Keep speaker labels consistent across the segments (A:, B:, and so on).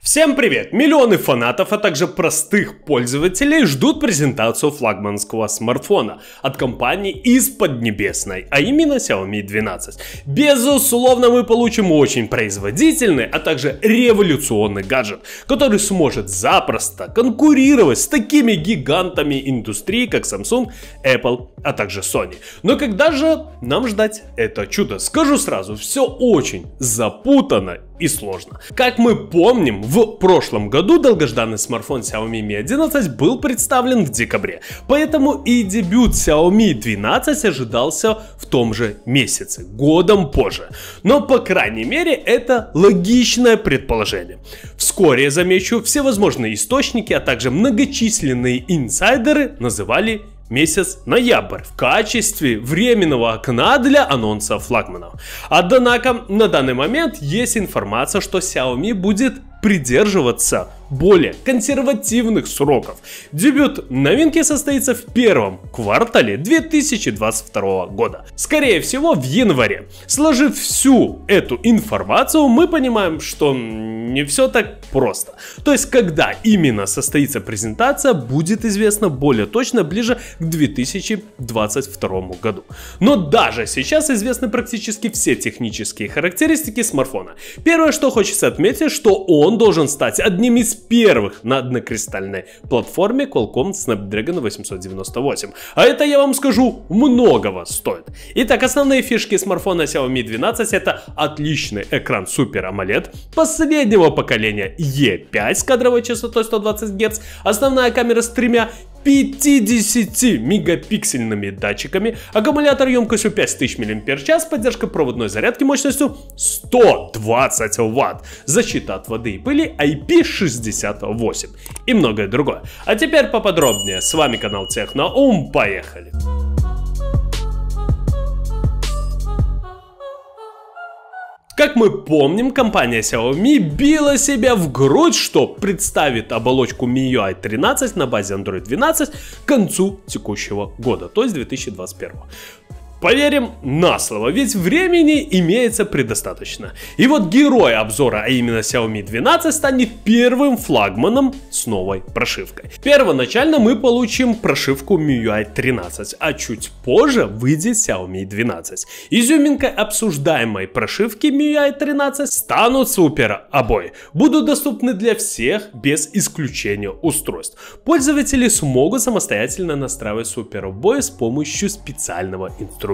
A: Всем привет! Миллионы фанатов, а также простых пользователей ждут презентацию флагманского смартфона от компании из Поднебесной, а именно Xiaomi 12. Безусловно, мы получим очень производительный, а также революционный гаджет, который сможет запросто конкурировать с такими гигантами индустрии, как Samsung, Apple, а также Sony. Но когда же нам ждать это чудо? Скажу сразу, все очень запутанно и сложно. Как мы помним, в прошлом году долгожданный смартфон Xiaomi Mi 11 был представлен в декабре, поэтому и дебют Xiaomi 12 ожидался в том же месяце, годом позже. Но по крайней мере это логичное предположение. Вскоре, замечу, всевозможные источники, а также многочисленные инсайдеры называли месяц ноябрь в качестве временного окна для анонса флагманов. Однако на данный момент есть информация, что Xiaomi будет придерживаться более консервативных сроков. Дебют новинки состоится в первом квартале 2022 года. Скорее всего, в январе. Сложив всю эту информацию, мы понимаем, что не все так просто. То есть, когда именно состоится презентация, будет известно более точно ближе к 2022 году. Но даже сейчас известны практически все технические характеристики смартфона. Первое, что хочется отметить, что он должен стать одним из первых на однокристальной платформе Qualcomm Snapdragon 898. А это, я вам скажу, многого стоит. Итак, основные фишки смартфона Xiaomi 12 это отличный экран Super AMOLED последнего поколения E5 с кадровой частотой 120 Гц, основная камера с тремя 50-мегапиксельными датчиками, аккумулятор емкостью 5000 мАч, поддержка проводной зарядки мощностью 120 Вт, защита от воды и пыли IP68 и многое другое. А теперь поподробнее. С вами канал Техноум, поехали! Как мы помним, компания Xiaomi била себя в грудь, что представит оболочку MIUI 13 на базе Android 12 к концу текущего года, то есть 2021. Поверим на слово, ведь времени имеется предостаточно. И вот герой обзора, а именно Xiaomi 12, станет первым флагманом с новой прошивкой. Первоначально мы получим прошивку MIUI 13, а чуть позже выйдет Xiaomi 12. Изюминкой обсуждаемой прошивки MIUI 13 станут супер обои. Будут доступны для всех без исключения устройств. Пользователи смогут самостоятельно настраивать супер обои с помощью специального инструмента.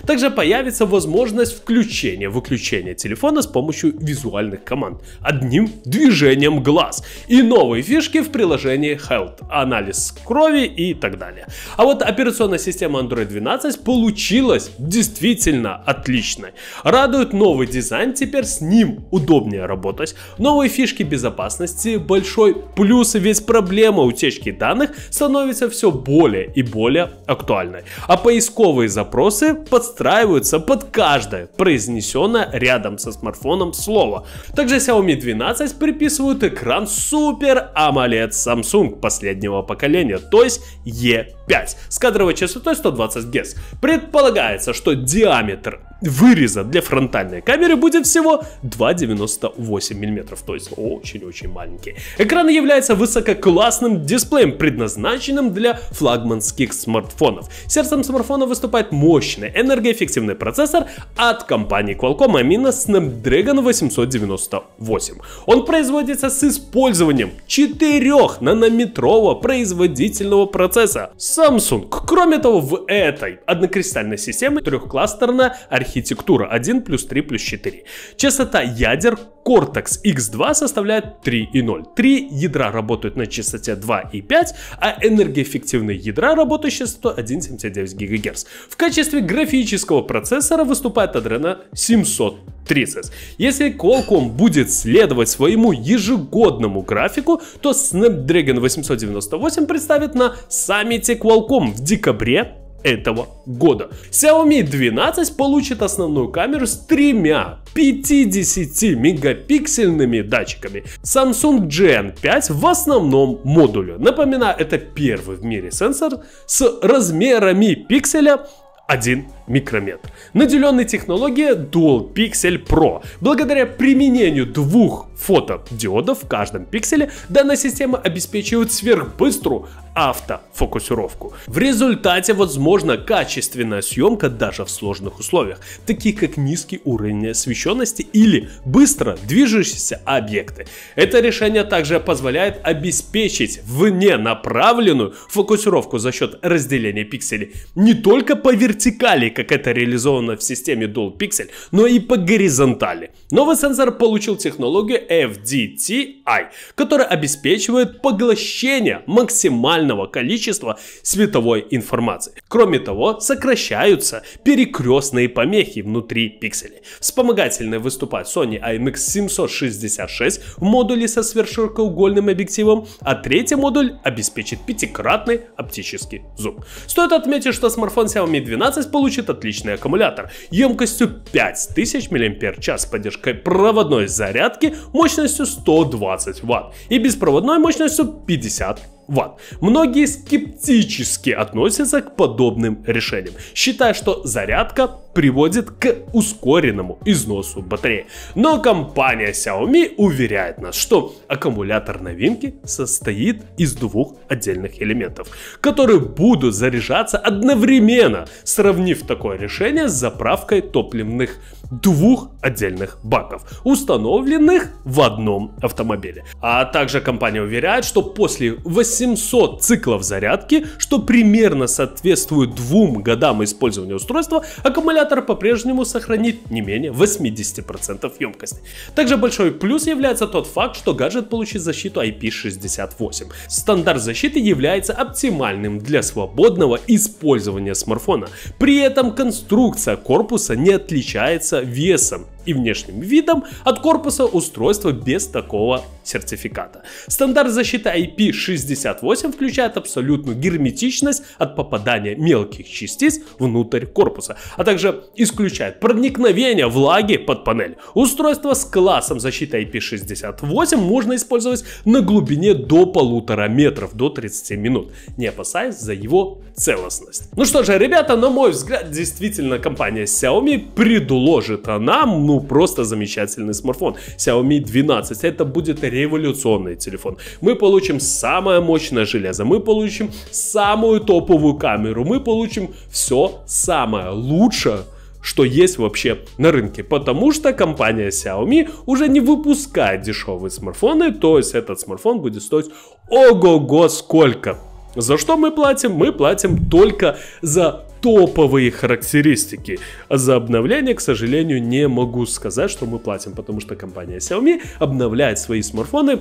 A: Также появится возможность включения-выключения телефона с помощью визуальных команд одним движением глаз и новые фишки в приложении Health, анализ крови и так далее. А вот операционная система Android 12 получилась действительно отличной. Радует новый дизайн, теперь с ним удобнее работать, новые фишки безопасности, большой плюс, ведь проблема утечки данных становится все более и более актуальной, а поисковые запросы подстраиваются под каждое произнесенное рядом со смартфоном слово. Также Xiaomi 12 приписывают экран Super AMOLED Samsung последнего поколения, то есть E5 с кадровой частотой 120 Гц. Предполагается, что диаметр выреза для фронтальной камеры будет всего 2,98 мм, то есть очень-очень маленький. Экран является высококлассным дисплеем, предназначенным для флагманских смартфонов. Сердцем смартфона выступает мощный энергоэффективный процессор от компании Qualcomm, а именно Snapdragon 898. Он производится с использованием 4-нанометрового производительного процесса Samsung. Кроме того, в этой однокристальной системе трехкластерная архитектура 1+3+4. Частота ядер Cortex X2 составляет 3,0. 3 ядра работают на частоте 2,5, а энергоэффективные ядра работают с частотой 1,79 ГГц. В качестве графического процессора выступает Adreno 730. Если Qualcomm будет следовать своему ежегодному графику, то Snapdragon 898 представит на саммите Qualcomm в декабре этого года. Xiaomi 12 получит основную камеру с тремя 50-мегапиксельными датчиками. Samsung GN5 в основном модуле. Напоминаю, это первый в мире сенсор с размерами пикселя 1 микрометр. Наделенный технологией Dual Pixel Pro. Благодаря применению двух фотодиодов в каждом пикселе, данная система обеспечивает сверхбыструю автофокусировку. В результате возможна качественная съемка даже в сложных условиях, таких как низкий уровень освещенности или быстро движущиеся объекты. Это решение также позволяет обеспечить вненаправленную фокусировку за счет разделения пикселей не только по вертикали, как это реализовано в системе Dual Pixel, но и по горизонтали. Новый сенсор получил технологию FDTI, которая обеспечивает поглощение максимального количества световой информации. Кроме того, сокращаются перекрестные помехи внутри пикселей. Вспомогательно выступает Sony IMX766 в модуле со сверхширокоугольным объективом, а третий модуль обеспечит пятикратный оптический зум. Стоит отметить, что смартфон Xiaomi 12 получит отличный аккумулятор емкостью 5000 мАч с поддержкой проводной зарядки мощностью 120 Вт и беспроводной мощностью 50 Вт. Многие скептически относятся к подобным решениям, считая, что зарядка приводит к ускоренному износу батареи. Но компания Xiaomi уверяет нас, что аккумулятор новинки состоит из двух отдельных элементов, которые будут заряжаться одновременно, сравнив такое решение с заправкой топливных двух отдельных баков, установленных в одном автомобиле. А также компания уверяет, что после 800 циклов зарядки, что примерно соответствует 2 годам использования устройства, аккумулятор по-прежнему сохранит не менее 80% емкости. Также большой плюс является тот факт, что гаджет получит защиту IP68. Стандарт защиты является оптимальным для свободного использования смартфона. При этом конструкция корпуса не отличается весом и внешним видом от корпуса устройства без такого сертификата. Стандарт защиты IP68 включает абсолютную герметичность от попадания мелких частиц внутрь корпуса, а также исключает проникновение влаги под панель. Устройство с классом защиты IP68 можно использовать на глубине до 1,5 метров до 30 минут, не опасаясь за его целостность. Ну что же, ребята, на мой взгляд, действительно компания Xiaomi предложит нам, просто замечательный смартфон. Xiaomi 12, это будет революционный телефон. Мы получим самое мощное железо, мы получим самую топовую камеру, мы получим все самое лучшее, что есть вообще на рынке, потому что компания Xiaomi уже не выпускает дешевые смартфоны, то есть этот смартфон будет стоить ого-го сколько. За что мы платим? Мы платим только за топовые характеристики. А за обновление, к сожалению, не могу сказать, что мы платим, потому что компания Xiaomi обновляет свои смартфоны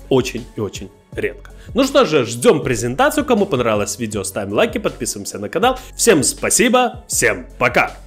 A: очень и очень редко. Ну что же, ждем презентацию. Кому понравилось видео, ставим лайки, подписываемся на канал. Всем спасибо, всем пока!